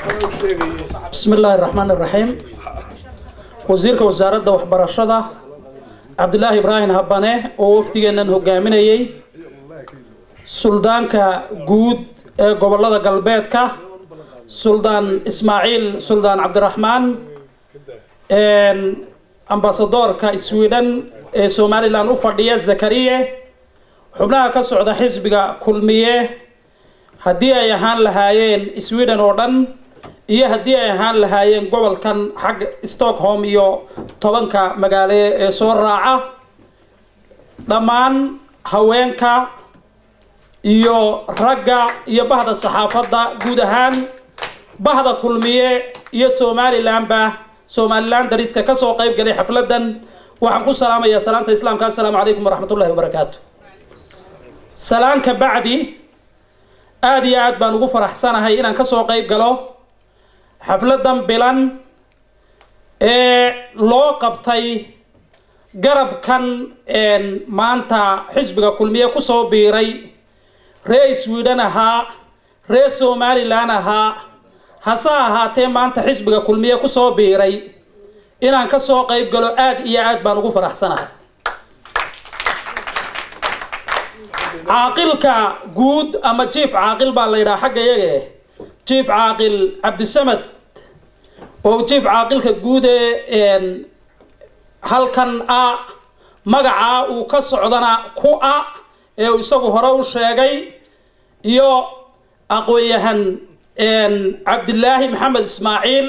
بسم الله الرحمن الرحيم وزيرك وزارة وحبرشدة عبد الله إبراهيم هبانه ووفتيجنا هجاميني سلطان كجود قبلة قلبيت كا سلطان إسماعيل سلطان عبد الرحمن أمباسادور كإسويدن سومالي لان أفردية زكريا حبناها كسعودة حزب كلمية هدية يهان لهايين إسويدن أردن iyo hadii ay ahaan lahaayeen gobolkan xaq Stockholm iyo tobanka magaalo ee soo raaca dhamaan haweenka iyo ragga iyo bahda saxaafadda guud ahaan bahda kulmiye iyo Somaliland dariska ka soo qayb galay xafladan waxaan ku salaamayaa salaanta islaamka assalaamu alaykum waraxmatullaahi wabarakaatuh salaanka bacdi aad iyo aad baan ugu faraxsanahay inaan ka soo qayb galo xafladan bilan loo qabtay garabkan maanta xisbiga kulmiye ku soo biiray reer Sweden ahaa reer Somaliland ahaa hasa ahaatee maanta xisbiga kulmiye ku soo biiray inaan ka soo qayb galo aad iyo aad baan ugu faraxsanahay caaqilka guud ama chief caaqil baa la yiraahdaa xagga iyaga chief caaqil Cabdisamad oo chief caaqilka guud ee halkan magaca uu ka socdana ku ee isagu hore u sheegay iyo aqoonyahan Cabdillaahi Maxamed Ismaaciil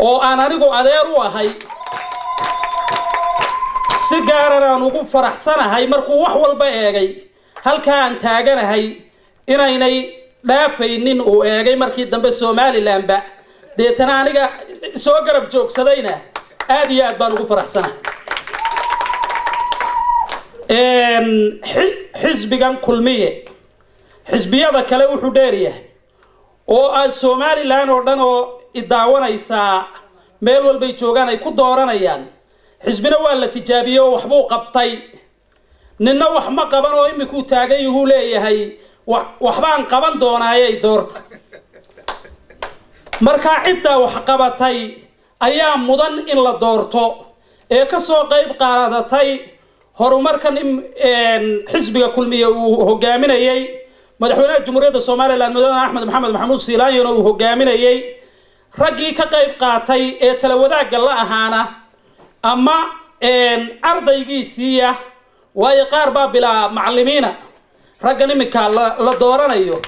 oo aan anigu adeer u ahay si gaar ah aan ugu faraxsanahay markuu wax walba eegay halka aan taaganahay inaynay dhaafaynin uu eegay markii dambe Somaliland ba deetana aniga soo garab joogsadayna aad iyo aad baan ugu faraxsanahay xisbigan kulmiye xisbiyada kale wuxuu dheeriyahay oo Somaliland oo dhan oo idaawanaysa meel walba ay joogaan ay ku dooranayaan xisbina waa la tijaabiyay oo waxbuu qabtay ninna wax ma qaban oo iminku taagay uu leeyahay waxbaan qaban doonayay doorta marka cidda wax qabatay ayaa mudan in la doorto ee ka soo qayb qaadatay horumarkan xisbiga kulmiye uu hogaaminayay madaxweynaha jamhuuriyadda Soomaaliland mudane Axmed Maxamed Maxamuud Siilaanyo uu hogaaminayay raggii ka qayb qaatay ee tala wadaagga la ahaana ama ardaygiisiya way qaar baa bila macallimiina raggan imika la dooranayo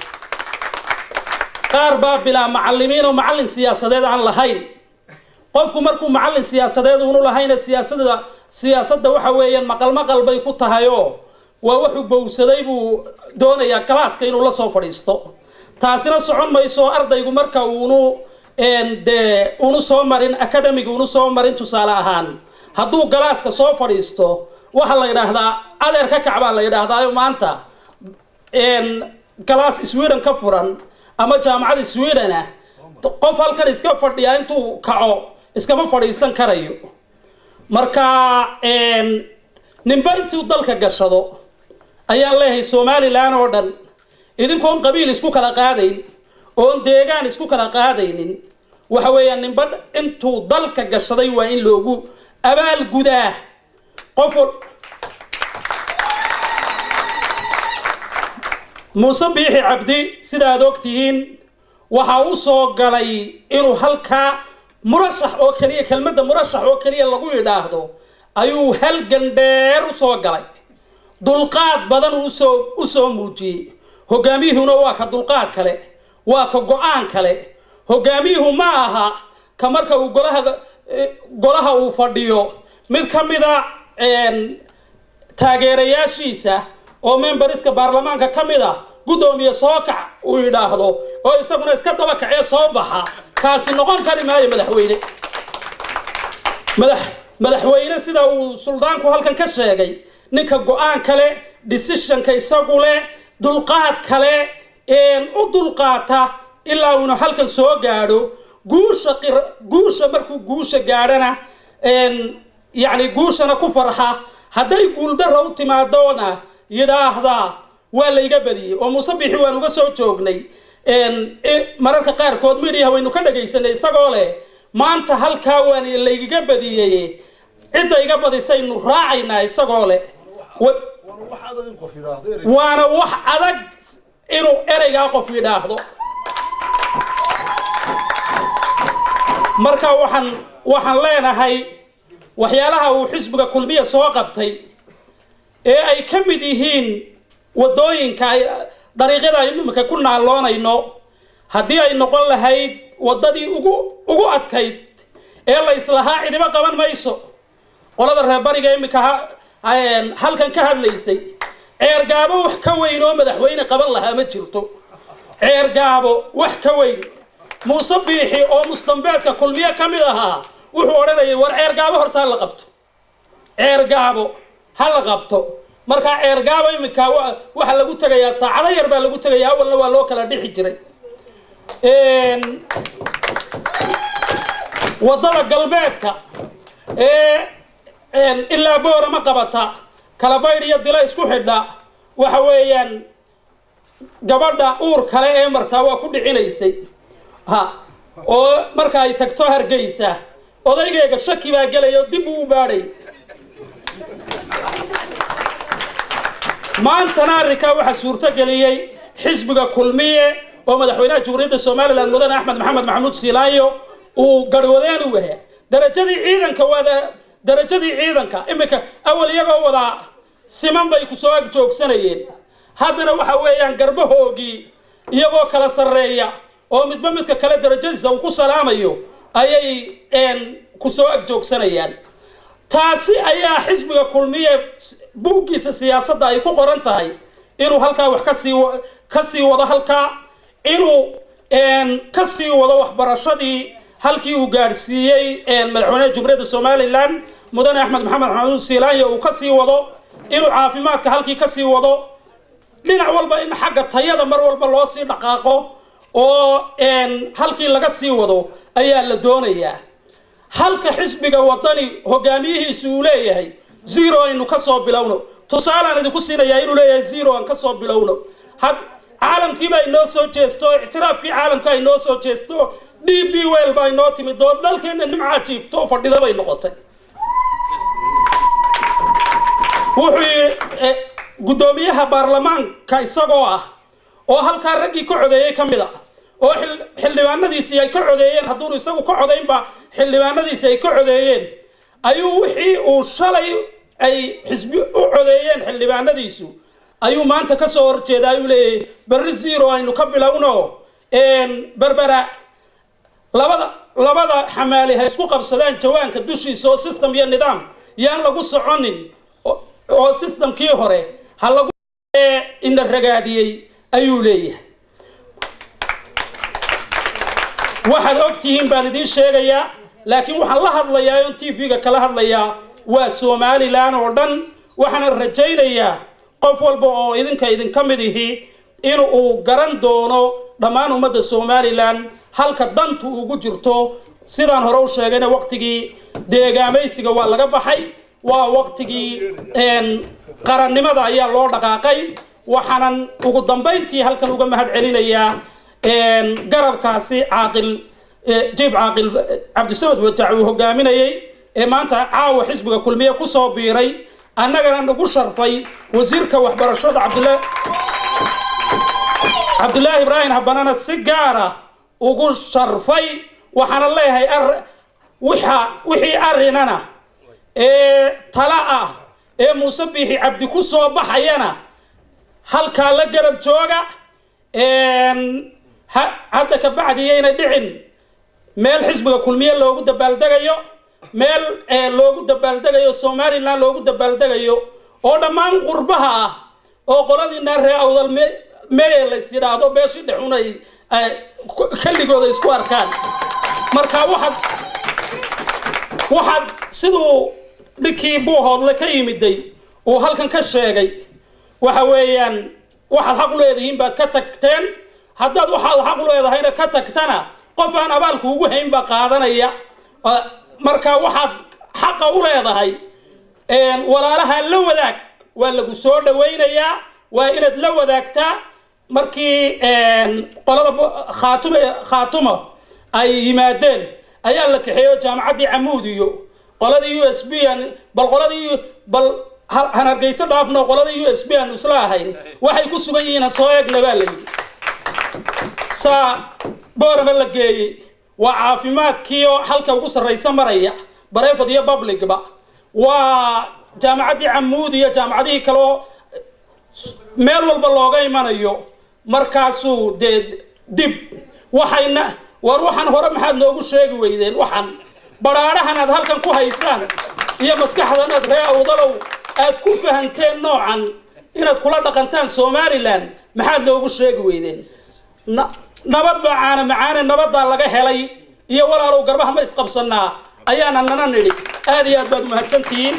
qaar baa bila macallimiin oo macallin siyaasadeed aan lahayn qofku markuu macallin siyaasadeed uu lahayn siyaasadda waxa weeyaan maqal bay ku tahay oo waa wuxuu bowsaday buu doonayaa klaaska inuu la soo fadhiisto taasina socon mayso ardaygu marka uu soo marin academic uu soo marin tusaale ahaan hadduu klaaska soo fadhiisto waxa la yiraahdaa adeerka kacbaa la yiraahdaa maanta class Sweden ka furan ama jaamacada Sweden qof halkan iska fadhiya intuu kaco iskama fadhiisan karayo marka ninba intuu dalka gashado ayaa leeyahay Somaliland oo dhan idinkoon qabiil isku kala qaadayn oo deegaan isku kala qaadaynin waxa weeyaan ninba intuu dalka gashaday waa in loogu abaal gudaa qof Muuse Biixi Cabdi sida aad ogtihiin waxa uu soo galay inuu halka murashax oo kaliya kelmadda murashax oo kaliya lagu yiraahdo ayuu halgan dheer u soo galay dulqaad badan u soo muujiyay hogaamiyuhuna waa ka dulqaad kale waa ka go'aan kale hogaamiyuhu ma aha ka marka uu golaha uu fadhiyo mid kamida taageerayaashiisa oo memberska baarlamaanka kamida gudoomiye soo kac uu yiraahdo oo isaguna iska daba kacay soo baxa kaasi noqon kari maayo madaxweyne sida uu suldaanku halkan ka sheegay ninka go'aan kale decision ka isagu leh dulqaad kale u dulqaata ilaa uu halkan soo gaaro guusha markuu guusha gaarana يعني جوشنا كفرها هداي يقول ده روت ما دونا يراهدا ولا يجبدي ومصبح وانو بسوا جوجني mararka qaarkood media waynu ka dhagaysanay isagoo leh maanta halkaa waan laygaga badiyay cidda iga badisaynu raacaynaa isagoo leh waana wax adag inuu ereygaa qof yidhaahdo marka waxaan leenahay waxyaalaha uu xisbiga kulmiye soo qabtay ee ay ka mid yihiin wadooyinka dariiqada ay imika ku naaloonayno haddii ay noqon lahayd wadadii ugu adkayd ee la islahaa cidiba qaban mayso qolada reer bariga imika halkan ka hadlaysay ceergaabo wax ka weyn oo madaxweyne qaban lahaa ma jirto ceergaabo wax ka weyn muuse biixi oo mustambeedka kulmiye ka mid ahaa wuxuu odhanayay war ceergaabo horta la qabto ceergaabo ha la qabto marka ceergaabo imika waxa lagu tagayaa saacado yar baa lagu tagayaa awalna waa loo kala dhixi jiray wadada galbeedka ilaa boora ma qabata kala baydh iyo dila isku xidha waxa weeyaan gabadha uur kale ee martaa waa ku dhicinaysay oo marka ay tagto Hargeysa odaygeega shaki baa galay oo dib u baaray maantana arrinka waxa suurto galiyay xisbiga kulmiye oo madaxweynaha Jamhuuriyadda Soomaaliland mudane Axmed Maxamed Maxamuud Silaayo uu garwadeen u yahay darajadii ciidanka imika awal iyagoo wada siman bay ku soo ag joogsanayeen haddana waxa weeyaan garbahoogii iyagoo kala sareeya oo midba midka kale darajadiisa uu ku salaamayo ayay ku soo ag joogsanayaan taasi ayaa xisbiga kulmiye buugiisa siyaasadda ay ku qoran tahay inuu halkaa wax ka sii wado halkaa inuu ka sii wado waxbarashadii halkii uu gaarsiiyay madaxweynaha Jamhuuriyadda Soomaaliland mudane Axmed Maxamed Maxamuud Silaayo uu ka sii wado inuu caafimaadka halkii ka sii wado dhinac walba in xagga tayada mar walba loo sii dhaqaaqo oo halkii laga sii wado ayaa la doonayaa halka xisbiga wadani hogaamiyihiisu uu leeyahay zero aynu ka soo bilowno tusaalaan idinku siinayaa inuu leeyahay zero aan ka soo bilowno caalamkiiba inoo soo jeesto ictiraafkii caalamka inoo soo jeesto DB Well baa inoo timid oo dalkeena nimca jiibto fadhida bay noqotay wuxuu gudoomiyaha baarlamaanka isagoo ah oo halka ragii ka codeeyay kamida oo xildhibaanadiisii ay ka codeeyeen hadduu isagu ka codeynba xildhibaanadiisii ay ka codeeyeen ayuu wixii uu shalay ay xisbi u codeeyeen xildhibaanadiisu ayuu maanta ka soo horjeedaa ayuu leeyahay bari zero aynu ka bilowno berbera labada xamaali hay isku qabsadaan jawaanka dushiisa oo system iyo nidaam yaan lagu soconin oo systemkii hore ha lagu in ragaadiyay ayuu leeyahay waxaad ogtihiin baan idin sheegayaa laakiin waxaan la hadlayaa oo TV-ga kala hadlayaa waa Soomaaliland oo dhan waxaan rajaynayaa qof walba oo idinka mid ihi inuu garan doono dhammaan ummadda Soomaaliland halka dantu ugu jirto sidaan hore u sheegayna waqtigii deegaamaysiga waa laga baxay waa waqtigii qarannimada ayaa loo dhaqaaqay waxaanan ugu dambeyntii halkan uga mahad celinayaa garabkaasi caaqil jiif caaqil Cabdisamed Wajaac uu hogaaminayay ee maanta caawa xisbiga kulmiye ku soo biiray annagana nagu sharfay wasiirka waxbarashada Cabdullaahi Ibrahim Habanana si gaar ah ugu sharfay waxaana leeyahay wixii arrinana tala ah ee Muuse Biixi Cabdi ku soo baxayana halka la garab jooga hadda ka bacdiyayna dhicin meel xisbiga kulmiye loogu dabaaldegayo meel loogu dabaaldegayo Soomaaliland loogu dabaaldegayo oo dhammaan qurbaha ah oo qoladina reer awdal meel la isiraado beeshi dhixunay kalligooda isku arkaan marka waxaad sidoo dhikii boohoodle ka yimiday oo halkan ka sheegay waxa weeyaan waxaad xaq u leedihiin baad ka tagteen haddaad waxaad xaq u leedahayna ka tagtana qof aan abaalku ugu hayn ba qaadanaya marka waxaad xaq u leedahay walaalaha la wadaag waa lagu soo dhaweynayaa waa inaad la wadaagtaa markii qolada khaatuma ay yimaadeen ayaa la kaxeeyo jaamacaddii Camuud iyo qoladii USB bal hanargeysa dhaafno qoladii USB aan isla ahayn waxay ku sugan yihiin soo eegna baa la yiri boorama la geeyay waa caafimaadkii oo halka ugu sareysa maraya bareefad iyo public ba waa jaamacaddii Camuud iyo jaamacadii kale meel walba looga imanayo markaasuu dib waxaan hore maxaad noogu sheegi weydeen waxaan baraarahan aad halkan ku haysaan iyo maskaxdan aad reewdalow aad ku fahanteen noocan inaad kula dhaqantaan Somaliland maxaad noogu sheegi weydeen nabad macaana nabadda laga helay iyo walaalow garbaha ma isqabsanaa ayaana nana nidhi aad iyo aad baad u mahadsantihiin